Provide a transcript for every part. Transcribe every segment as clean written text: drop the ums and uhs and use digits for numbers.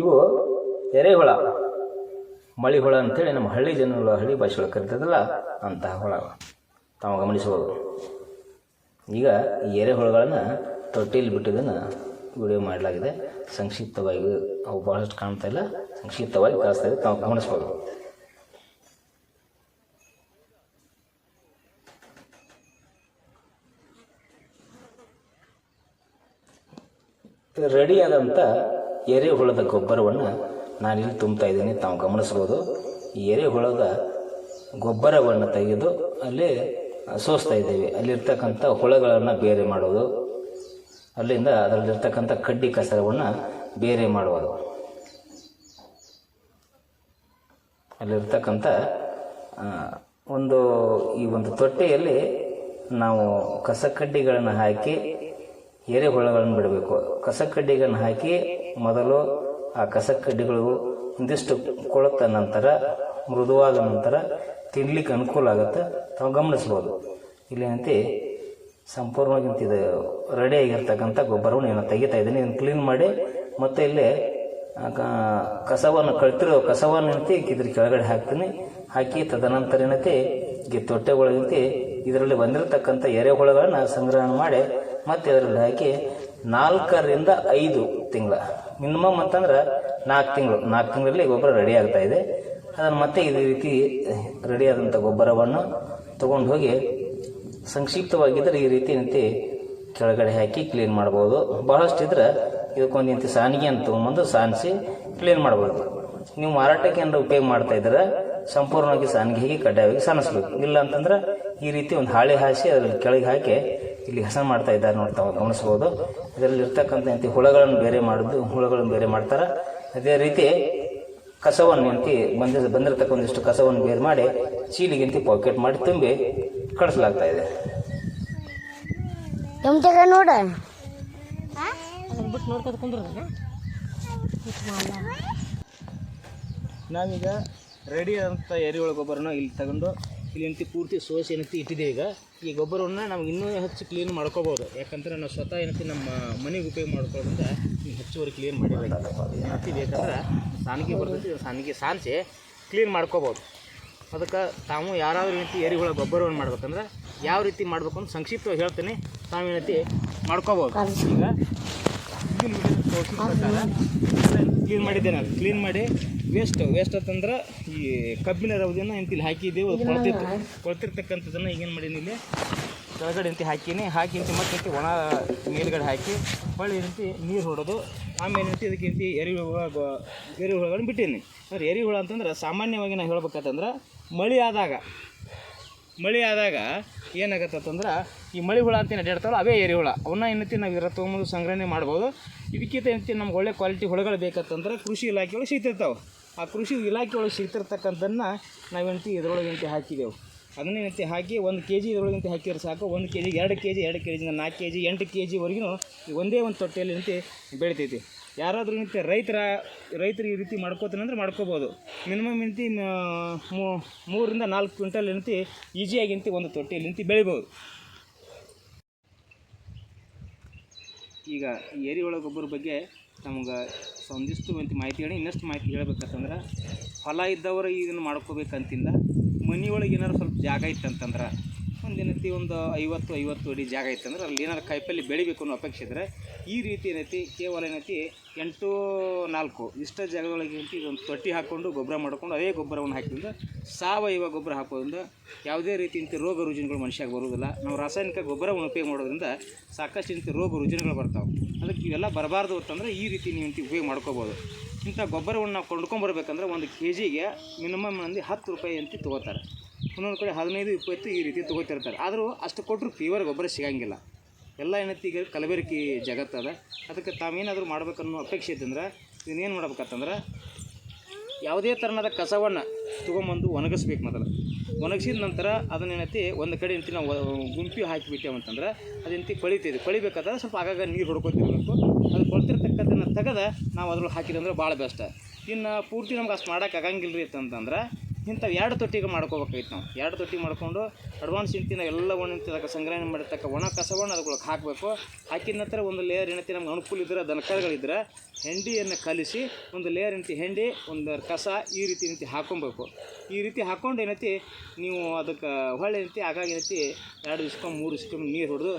ಇವು ಎರೆಹುಳ, ಮಳಿ ಹುಳ ಅಂತೇಳಿ ನಮ್ಮ ಹಳ್ಳಿ ಜನಗಳು ಹಳ್ಳಿ ಭಾಷೆ ಒಳಗೆ ಕರಿತದಲ್ಲ ಅಂತಹ ಹುಳ ತಾವು ಗಮನಿಸ್ಬೋದು. ಈಗ ಈ ಎರೆಹುಳುಗಳನ್ನು ತೊಟ್ಟಿಯಲ್ಲಿ ಬಿಟ್ಟಿದ್ದನ್ನು ವಿಡಿಯೋ ಮಾಡಲಾಗಿದೆ. ಸಂಕ್ಷಿಪ್ತವಾಗಿ ಅವು ಬಹಳಷ್ಟು ಕಾಣ್ತಾ ಇಲ್ಲ, ಸಂಕ್ಷಿಪ್ತವಾಗಿ ಕಾಣಿಸ್ತಾ ಇದೆ, ತಾವು ಗಮನಿಸ್ಬೋದು. ರೆಡಿಯಾದಂಥ ಎರೆಹುಳದ ಗೊಬ್ಬರವನ್ನು ನಾನಿಲ್ಲಿ ತುಂಬ್ತಾ ಇದ್ದೀನಿ, ತಾವು ಗಮನಿಸ್ಬೋದು. ಈ ಎರೆಹುಳದ ಗೊಬ್ಬರವನ್ನು ತೆಗೆದು ಅಲ್ಲಿ ಸೋಸ್ತಾ ಇದ್ದೇವೆ. ಅಲ್ಲಿರ್ತಕ್ಕಂಥ ಹುಳಗಳನ್ನು ಬೇರೆ ಮಾಡೋದು, ಅಲ್ಲಿಂದ ಅದರಲ್ಲಿರ್ತಕ್ಕಂಥ ಕಡ್ಡಿ ಕಸರವನ್ನು ಬೇರೆ ಮಾಡುವುದು. ಅಲ್ಲಿರ್ತಕ್ಕಂಥ ಈ ಒಂದು ತೊಟ್ಟೆಯಲ್ಲಿ ನಾವು ಕಸಕಡ್ಡಿಗಳನ್ನು ಹಾಕಿ ಎರೆಹುಳಗಳನ್ನು ಬಿಡಬೇಕು. ಕಸಕಡ್ಡಿಗಳನ್ನು ಹಾಕಿ ಮೊದಲು ಆ ಕಸಕಡ್ಡಿಗಳು ಒಂದಿಷ್ಟು ಕೊಳೆತ ನಂತರ, ಮೃದುವಾದ ನಂತರ ತಿನ್ಲಿಕ್ಕೆ ಅನುಕೂಲ ಆಗುತ್ತೆ. ತಾವು ಗಮನಿಸ್ಬೋದು. ಇಲ್ಲೇನಂತೆ ಸಂಪೂರ್ಣವಾಗಿ ಇದು ರೆಡಿಯಾಗಿರ್ತಕ್ಕಂಥ ಗೊಬ್ಬರವನ್ನು ನಾನು ತೆಗಿತಾ ಇದ್ದೀನಿ. ಇದನ್ನು ಕ್ಲೀನ್ ಮಾಡಿ ಮತ್ತೆ ಇಲ್ಲಿ ಕಸವನ್ನು ಕಳ್ತಿರೋ ಕಸವನ್ನು ಏನಂತೆ ಇದ್ರ ಕೆಳಗಡೆ ಹಾಕ್ತೀನಿ. ಹಾಕಿ ತದನಂತರ ಏನಂತೆ ಈ ತೊಟ್ಟೆಗಳಂತೆ ಇದರಲ್ಲಿ ಬಂದಿರತಕ್ಕಂಥ ಎರೆಹುಳಗಳನ್ನು ಸಂಗ್ರಹಣ ಮಾಡಿ ಮತ್ತೆ ಅದರಲ್ಲಿ ಹಾಕಿ 4 ರಿಂದ 5 ತಿಂಗಳ, ಮಿನಿಮಮ್ ಅಂತಂದ್ರೆ 4 ತಿಂಗಳಲ್ಲಿ ಗೊಬ್ಬರ ರೆಡಿ ಆಗ್ತಾ ಇದೆ. ಅದನ್ನು ಮತ್ತೆ ಇದೇ ರೀತಿ ರೆಡಿಯಾದಂಥ ಗೊಬ್ಬರವನ್ನು ತಗೊಂಡು ಹೋಗಿ ಸಂಕ್ಷಿಪ್ತವಾಗಿದ್ದರೆ ಈ ರೀತಿ ನಿಂತು ಕೆಳಗಡೆ ಹಾಕಿ ಕ್ಲೀನ್ ಮಾಡ್ಬೋದು. ಬಹಳಷ್ಟು ಇದ್ರೆ ಇದಕ್ಕೊಂದು ನಿಂತು ಸಾನಿಗೆ ಅಂತ ತೊಗೊಂಬಂದು ಸಾನಿಸಿ ಕ್ಲೀನ್ ಮಾಡ್ಬೋದು. ನೀವು ಮಾರಾಟಕ್ಕೆ ಏನಾರ ಉಪಯೋಗ ಮಾಡ್ತಾ ಇದ್ರೆ ಸಂಪೂರ್ಣವಾಗಿ ಸಾನಿಗೆಗೆ ಕಡ್ಡಾಯವಾಗಿ ಸಾನಿಸ್ಬೇಕು. ಇಲ್ಲ ಅಂತಂದ್ರೆ ಈ ರೀತಿ ಒಂದು ಹಾಳೆ ಹಾಸಿ ಅದ್ರಲ್ಲಿ ಕೆಳಗೆ ಹಾಕಿ ಇಲ್ಲಿ ಹಸನ್ ಮಾಡ್ತಾ ಇದ್ದಾರೆ ನೋಡಿ, ತಾವು ಗಮನಿಸ್ಬೋದು. ಇದರಲ್ಲಿ ಇರ್ತಕ್ಕಂಥ ಹುಳಗಳನ್ನು ಬೇರೆ ಮಾಡ್ತಾರೆ. ಅದೇ ರೀತಿ ಕಸವನ್ನು ಬಂದಿರತಕ್ಕ ಒಂದಿಷ್ಟು ಕಸವನ್ನು ಬೇರೆ ಮಾಡಿ ಚೀಲಿಗಿಂತ ಪಾಕೆಟ್ ಮಾಡಿ ತುಂಬಿ ಕಳಿಸಲಾಗ್ತಾ ಇದೆ. ನಾವೀಗ ರೆಡಿ ಆದಂಥ ಎರೆಹುಳ ಗೊಬ್ಬರನ ಇಲ್ಲಿ ತಗೊಂಡು ಇಲ್ಲಿ ಪೂರ್ತಿ ಸೋಸಿ ಇಟ್ಟಿದ್ದೀವಿ. ಈಗ ಈ ಗೊಬ್ಬರವನ್ನು ನಾವು ಇನ್ನೂ ಹೆಚ್ಚು ಕ್ಲೀನ್ ಮಾಡ್ಕೋಬೋದು. ಯಾಕಂದರೆ ನಾವು ಸ್ವತಃ ನಮ್ಮ ಮನೆಗೆ ಉಪಯೋಗ ಮಾಡ್ಕೊಳ್ಳೋದ್ರಿಂದ ಹೆಚ್ಚುವರಿ ಕ್ಲೀನ್ ಮಾಡಿರಬೇಕು. ಬೇಕಂದ್ರೆ ಸಾನಿಗೆ ಬರ್ತೈತಿ, ಸಾನಿಗೆ ಸಾನಿಸಿ ಕ್ಲೀನ್ ಮಾಡ್ಕೋಬೋದು. ಅದಕ್ಕೆ ತಾವು ಯಾರಾದ್ರೂ ರೀತಿ ಎರೆಹುಳ ಗೊಬ್ಬರವನ್ನು ಮಾಡ್ಬೇಕಂದ್ರೆ ಯಾವ ರೀತಿ ಮಾಡಬೇಕು ಅಂತ ಸಂಕ್ಷಿಪ್ತವಾಗಿ ಹೇಳ್ತೀನಿ, ತಾವು ಏನೈತಿ ಮಾಡ್ಕೋಬೋದು. ಈಗ ಕ್ಲೀನ್ ಮಾಡಿದ್ದೇನೆ. ಕ್ಲೀನ್ ಮಾಡಿ ವೇಸ್ಟ್ ಅಂತಂದ್ರೆ ಈ ಕಬ್ಬಿನ ರವದಿಯನ್ನು ಇಲ್ಲಿ ಹಾಕಿದ್ದೇವೆ. ಕೊಳ್ತಿರ್ತಕ್ಕಂಥದ್ದನ್ನು ಈಗೇನು ಮಾಡೀನಿ, ಇಲ್ಲಿ ಕೆಳಗಡೆ ಹಾಕಿ ಮತ್ತೆ ಒಣ ಮೇಲ್ಗಡೆ ಹಾಕಿ ಹೊಳ್ಳಿ ರೀತಿ ನೀರು ಹೊಡೋದು. ಆಮೇಲೆ ಇದಕ್ಕೆ ಎರೆಹುಳಗಳನ್ನು ಬಿಟ್ಟೀನಿ. ಅಂದ್ರೆ ಎರೆಹುಳ ಅಂತಂದ್ರೆ ಸಾಮಾನ್ಯವಾಗಿ ನಾವು ಹೇಳ್ಬೇಕಂತಂದ್ರೆ ಮಳೆ ಆದಾಗ ಏನಾಗತ್ತಂದ್ರೆ ಈ ಮಳೆ ಹುಳ ಅಂತ ಅಡ್ಡಾಡ್ತಾವಲ್ಲ ಅವೇ ಎರೆಹುಳ. ಅವನ್ನ ನಾವು ಇರೋ ತೊಗೊಂಬಂದು ಸಂಗ್ರಹಣೆ ಮಾಡ್ಬೋದು. ಇದಕ್ಕಿಂತ ನಮ್ಗೆ ಒಳ್ಳೆ ಕ್ವಾಲಿಟಿ ಹುಳಗಳು ಬೇಕಂತಂದ್ರೆ ಕೃಷಿ ಇಲಾಖೆ ಒಳಗೆ ಸಿಗ್ತಿರ್ತಾವೆ. ಆ ಕೃಷಿ ಇಲಾಖೆ ಒಳಗೆ ಸಿಗ್ತಿರ್ತಕ್ಕಂಥದ್ದನ್ನು ಇದರೊಳಗೆ ಹಾಕಿದೆವು. ಅದನ್ನೇ ಹಾಕಿ 1 kg ಇದರೊಳಗೆ ಹಾಕಿದ್ರೆ ಸಾಕು. 1 kg 2 kg 2 kg 4 kg 8 kgವರೆಗೂ ಒಂದೇ ಒಂದು ತೊಟ್ಟೆಯಲ್ಲಿ ಬೆಳಿತೈತಿ. ಯಾರಾದರೂ ರೈತರು ಈ ರೀತಿ ಮಾಡ್ಕೋತಾನಂದ್ರೆ ಮಾಡ್ಕೋಬೋದು. ಮಿನಿಮಮ್ 3 ರಿಂದ 4 ಕ್ವಿಂಟಲ್ ಈಸಿಯಾಗಿ ಒಂದು ತೊಟ್ಟೆಯಲ್ಲಿ ಬೆಳಿಬೋದು. ಈಗ ಎರೆಹುಳ ಗೊಬ್ಬರ ಬಗ್ಗೆ ನಮ್ಗೆ ಒಂದಿಷ್ಟು ಮಾಹಿತಿ ಹೇಳಿ, ಇನ್ನಷ್ಟು ಮಾಹಿತಿ ಹೇಳ್ಬೇಕಂತಂದ್ರೆ ಹೊಲ ಇದ್ದವರು ಇದನ್ನು ಮಾಡ್ಕೋಬೇಕಂತಿಲ್ಲ. ಮನೆಯೊಳಗೆ ಏನಾರು ಸ್ವಲ್ಪ ಜಾಗ ಇತ್ತಂತಂದ್ರೆ ಒಂದು 50 ಅಡಿ ಜಾಗ ಇತ್ತಂದ್ರೆ ಅಲ್ಲಿ ಏನಾರು ಕಾಯಿಪಲ್ಲೆ ಬೆಳಿಬೇಕು ಅನ್ನೋ ಅಪೇಕ್ಷೆ ಇದ್ದರೆ ಈ ರೀತಿ ಕೇವಲ 8-4 ಇಷ್ಟ ಜಾಗದೊಳಗೆ ಇದೊಂದು ತೊಟ್ಟಿ ಹಾಕ್ಕೊಂಡು ಗೊಬ್ಬರ ಮಾಡ್ಕೊಂಡು ಅದೇ ಗೊಬ್ಬರವನ್ನು ಹಾಕಿದ್ರೆ ಸಾವಯವ ಗೊಬ್ಬರ ಹಾಕೋದ್ರಿಂದ ಯಾವುದೇ ರೀತಿ ರೋಗ ರುಜಿನಗಳು ಮನುಷ್ಯಾಗೆ ಬರೋದಿಲ್ಲ. ನಾವು ರಾಸಾಯನಿಕ ಗೊಬ್ಬರವನ್ನು ಉಪಯೋಗ ಮಾಡೋದ್ರಿಂದ ಸಾಕಷ್ಟು ರೋಗ ರುಜಿನಗಳು ಬರ್ತಾವೆ. ಅದಕ್ಕೆ ಇವೆಲ್ಲ ಬರಬಾರ್ದು ಅಂತಂದರೆ ಈ ರೀತಿ ನೀವು ಉಪಯೋಗ ಮಾಡ್ಕೋಬೋದು. ಇಂಥ ಗೊಬ್ಬರವನ್ನು ನಾವು ಕೊಂಡ್ಕೊಂಬರ್ಬೇಕಂದ್ರೆ 1 kgಗೆ ಮಿನಿಮಮ್ 10 ರೂಪಾಯಿ ತೊಗೋತಾರೆ. ಒಂದೊಂದು ಕಡೆ 15-20 ಈ ರೀತಿ ತೊಗೋತಿರ್ತಾರೆ. ಆದರೂ ಅಷ್ಟು ಕೊಟ್ಟರು ಪ್ಯೂರ್ ಗೊಬ್ಬರ ಸಿಗೋಂಗಿಲ್ಲ. ಎಲ್ಲ ಈಗ ಕಲಬೆರಕೆ ಜಗತ್ತದ. ಅದಕ್ಕೆ ತಾವೇನಾದರೂ ಮಾಡ್ಬೇಕನ್ನೋ ಅಪೇಕ್ಷೆ ಇತ್ತಂದ್ರೆ ಇದನ್ನೇನು ಮಾಡ್ಬೇಕಂತಂದ್ರೆ ಯಾವುದೇ ಥರನಾದ ಕಸವನ್ನು ತೊಗೊಂಬಂದು ಒಣಗಿಸ್ಬೇಕು. ಮೊದಲು ಒಣಗಿಸಿದ ನಂತರ ಅದನ್ನೇನೈತಿ ಒಂದು ಕಡೆ ನಾವು ಗುಂಪಿ ಹಾಕಿಬಿಟ್ಟೇವಂತಂದ್ರೆ ಕೊಳಿತೈತಿ. ಕೊಳಿಬೇಕಾದ್ರೆ ಸ್ವಲ್ಪ ಆಗಾಗ ನೀರು ಹೊಡ್ಕೊತಿರ್ಬೇಕು. ಅದು ಕೊಳ್ತಿರ್ತಕ್ಕಂಥದ್ದನ್ನು ತೆಗೆದು ನಾವು ಅದ್ರೊಳಗೆ ಹಾಕಿದಂದ್ರೆ ಭಾಳ ಬೆಸ್ಟ್. ಇನ್ನು ಪೂರ್ತಿ ನಮ್ಗೆ ಅಷ್ಟು ಮಾಡೋಕೆ ಆಗಂಗಿಲ್ಲ ರೀ ಅಂತಂದ್ರೆ ಇಂಥವು 2 ತೊಟ್ಟಿಗೆ ಮಾಡ್ಕೋಬೇಕಾಗಿತ್ತು ನಾವು. 2 ತೊಟ್ಟಿ ಮಾಡ್ಕೊಂಡು ಅಡ್ವಾನ್ಸ್ ನಾವು ಎಲ್ಲ ಅದಕ್ಕೆ ಸಂಗ್ರಹಣೆ ಮಾಡಿರ್ತಕ್ಕ ಒಣ ಕಸವನ್ನು ಅದಕ್ಕೆ ಹಾಕಬೇಕು. ಹಾಕಿದ ನಂತರ ಒಂದು ಲೇಯರ್ ಏನೈತಿ ನಮ್ಗೆ ಅನುಕೂಲ ಇದ್ರೆ ದನಕರುಗಳಿದ್ರೆ ಹೆಂಡಿಯನ್ನು ಕಲಿಸಿ ಒಂದು ಲೇಯರ್ ಹೆಂಡಿ ಒಂದು ಕಸ ಈ ರೀತಿ ಹಾಕೊಬೇಕು. ಈ ರೀತಿ ಹಾಕ್ಕೊಂಡು ಏನೈತಿ ನೀವು ಅದಕ್ಕೆ ಹೊಳ್ಳಿ ಆಗಾಗ 2 ದಿವ್ಸಕ್ಕೊಮ್ಮೆ 3 ದಿವ್ಸಕ್ಕೊಮ್ಮೆ ನೀರು ಹೊಡೆದು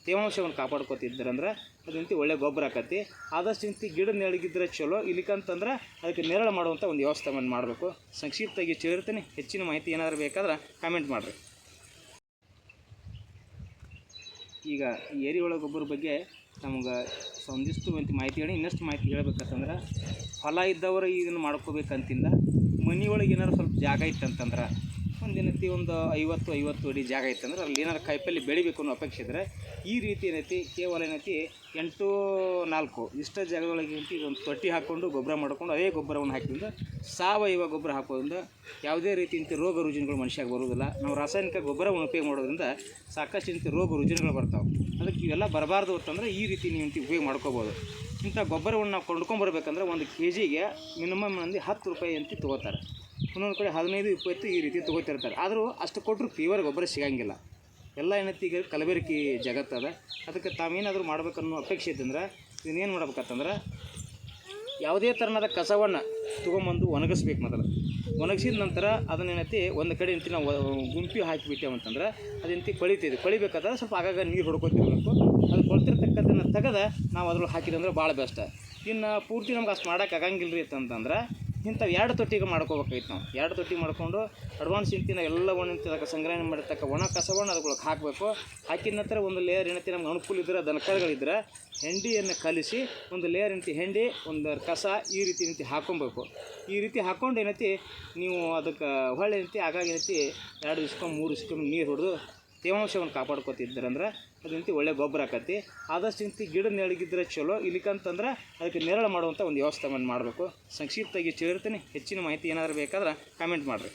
ತೇವಾಂಶವನ್ನು ಕಾಪಾಡ್ಕೊತಿದ್ರಂದ್ರೆ ಅದಂತೆ ಒಳ್ಳೆ ಗೊಬ್ಬರ ಆಕತಿ. ಆದಷ್ಟು ಗಿಡ ನೆಳಗಿದ್ರೆ ಚಲೋ, ಇಲ್ಲಿಕಂತಂದ್ರೆ ಅದಕ್ಕೆ ನೆರಳು ಮಾಡುವಂಥ ಒಂದು ವ್ಯವಸ್ಥೆಯನ್ನು ಮಾಡಬೇಕು. ಸಂಕ್ಷಿಪ್ತವಾಗಿ ಹೇಳಿರ್ತೀನಿ. ಹೆಚ್ಚಿನ ಮಾಹಿತಿ ಏನಾದರೂ ಬೇಕಾದ್ರೆ ಕಾಮೆಂಟ್ ಮಾಡಿರಿ. ಈಗ ಈ ಎರೆಹುಳ ಗೊಬ್ಬರ ಬಗ್ಗೆ ನಮ್ಗೆ ಒಂದಿಷ್ಟು ಮಾಹಿತಿ ಹೇಳಿ ಇನ್ನಷ್ಟು ಮಾಹಿತಿ ಹೇಳ್ಬೇಕಂತಂದ್ರೆ, ಹೊಲ ಇದ್ದವರು ಇದನ್ನು ಮಾಡ್ಕೋಬೇಕಂತಿಲ್ಲ. ಮನೆಯೊಳಗೆ ಏನಾದ್ರು ಸ್ವಲ್ಪ ಜಾಗ ಇತ್ತಂತಂದ್ರೆ ಒಂದೇನೈತಿ ಒಂದು 50 ಅಡಿ ಜಾಗ ಇತ್ತಂದ್ರೆ ಅಲ್ಲಿ ಏನಾದ್ರು ಕಾಯಿಪಲ್ಲೆ ಬೆಳಿಬೇಕು ಅನ್ನೋ ಅಪೇಕ್ಷೆ ಇದ್ದರೆ ಈ ರೀತಿ ಏನೈತಿ ಕೇವಲ 8-4 ಇಷ್ಟ ಜಾಗದೊಳಗೆ ಇದೊಂದು ತೊಟ್ಟಿ ಹಾಕ್ಕೊಂಡು ಗೊಬ್ಬರ ಮಾಡ್ಕೊಂಡು ಅದೇ ಗೊಬ್ಬರವನ್ನು ಹಾಕಿದ್ರೆ ಸಾವಯವ ಗೊಬ್ಬರ ಹಾಕೋದ್ರಿಂದ ಯಾವುದೇ ರೀತಿ ರೋಗ ರುಜಿನಗಳು ಮನುಷ್ಯಾಗ ಬರೋದಿಲ್ಲ. ನಾವು ರಾಸಾಯನಿಕ ಗೊಬ್ಬರವನ್ನು ಉಪಯೋಗ ಮಾಡೋದ್ರಿಂದ ಸಾಕಷ್ಟು ರೋಗ ರುಜಿನಗಳು ಬರ್ತಾವೆ. ಅದಕ್ಕೆ ಇವೆಲ್ಲ ಬರಬಾರ್ದು ಅಂತಂದರೆ ಈ ರೀತಿ ನೀವು ಉಪಯೋಗ ಮಾಡ್ಕೋಬೋದು. ಇಂಥ ಗೊಬ್ಬರವನ್ನು ನಾವು ಕೊಂಡ್ಕೊಂಬರ್ಬೇಕಂದ್ರೆ 1 kg ಮಿನಿಮಮ್ 10 ರೂಪಾಯಿ ತೊಗೋತಾರೆ. ಒಂದೊಂದು ಕಡೆ 15-20 ಈ ರೀತಿ ತೊಗೋತಿರ್ತಾರೆ. ಆದರೂ ಅಷ್ಟು ಕೊಟ್ಟರು ಪ್ಯೂರ್ ಗೊಬ್ಬರ ಸಿಗೋಂಗಿಲ್ಲ. ಎಲ್ಲ ಏನೈತಿ ಈಗ ಕಲಬೆರಕೆ ಜಗತ್ತದ. ಅದಕ್ಕೆ ತಾವೇನಾದರೂ ಮಾಡ್ಬೇಕನ್ನೋ ಅಪೇಕ್ಷೆ ಇದ್ದಂದ್ರೆ ಇದನ್ನೇನು ಮಾಡ್ಬೇಕಂತಂದ್ರೆ ಯಾವುದೇ ಥರನಾದ ಕಸವನ್ನು ತೊಗೊಂಬಂದು ಒಣಗಿಸ್ಬೇಕು. ಮೊದಲು ಒಣಗಿಸಿದ ನಂತರ ಅದನ್ನೇನೈತಿ ಒಂದು ಕಡೆ ನಾವು ಗುಂಪಿ ಹಾಕಿಬಿಟ್ಟೇವಂತಂದ್ರೆ ಕೊಳಿತೈತಿ. ಕೊಳಿಬೇಕಾದ್ರೆ ಸ್ವಲ್ಪ ಆಗಾಗ ನೀರು ಹೊಡ್ಕೊತಿರ್ಬೇಕು. ಅದು ಕೊಳ್ತಿರ್ತಕ್ಕಂಥದ್ದನ್ನು ತೆಗೆದು ನಾವು ಅದ್ರೊಳಗೆ ಹಾಕಿದಂದ್ರೆ ಭಾಳ ಬೆಸ್ಟ್. ಇನ್ನು ಪೂರ್ತಿ ನಮ್ಗೆ ಅಷ್ಟು ಮಾಡೋಕೆ ಆಗಂಗಿಲ್ಲ ರೀ ಅಂತಂದ್ರೆ ಇಂಥವು 2 ತೊಟ್ಟಿಗೆ ಮಾಡ್ಕೋಬೇಕಾಗಿತ್ತು ನಾವು. 2 ತೊಟ್ಟಿ ಮಾಡ್ಕೊಂಡು ಅಡ್ವಾನ್ಸ್ ನಾವು ಎಲ್ಲ ಅದಕ್ಕೆ ಸಂಗ್ರಹಣೆ ಮಾಡಿರ್ತಕ್ಕ ಒಣ ಕಸವನ್ನು ಅದಕ್ಕೆ ಹಾಕಬೇಕು. ಹಾಕಿದ ನಂತರ ಒಂದು ಲೇಯರ್ ನಮ್ಗೆ ಅನುಕೂಲ ಇದ್ರೆ ದನಕರುಗಳಿದ್ರೆ ಹೆಂಡಿಯನ್ನು ಕಲಿಸಿ ಒಂದು ಲೇಯರ್ ಹೆಂಡಿ ಒಂದು ಕಸ ಈ ರೀತಿ ಹಾಕೊಬೇಕು. ಈ ರೀತಿ ಹಾಕ್ಕೊಂಡು ಏನೈತಿ ನೀವು ಅದಕ್ಕೆ ಹೊಳ್ಳಿ ಆಗಾಗ 2 ದಿವ್ಸಕ್ಕೊಮ್ಮೆ 3 ದಿವ್ಸಕ್ಕೊಮ್ಮೆ ನೀರು ಹೊಡೆದು ತೇವಾಂಶವನ್ನು ಕಾಪಾಡ್ಕೊತಿದ್ರಂದ್ರೆ ಅದಂತೆ ಒಳ್ಳೆ ಗೊಬ್ಬರ ಆಕತಿ. ಆದಷ್ಟು ಗಿಡ ನೆಳಗಿದ್ರೆ ಚಲೋ, ಇಲ್ಲಿಕಂತಂದ್ರೆ ಅದಕ್ಕೆ ನೆರಳು ಮಾಡುವಂಥ ಒಂದು ವ್ಯವಸ್ಥೆಯನ್ನು ಮಾಡಬೇಕು. ಸಂಕ್ಷಿಪ್ತವಾಗಿ ಹೇಳಿರ್ತೀನಿ. ಹೆಚ್ಚಿನ ಮಾಹಿತಿ ಏನಾದರೂ ಬೇಕಾದ್ರೆ ಕಾಮೆಂಟ್ ಮಾಡಿರಿ.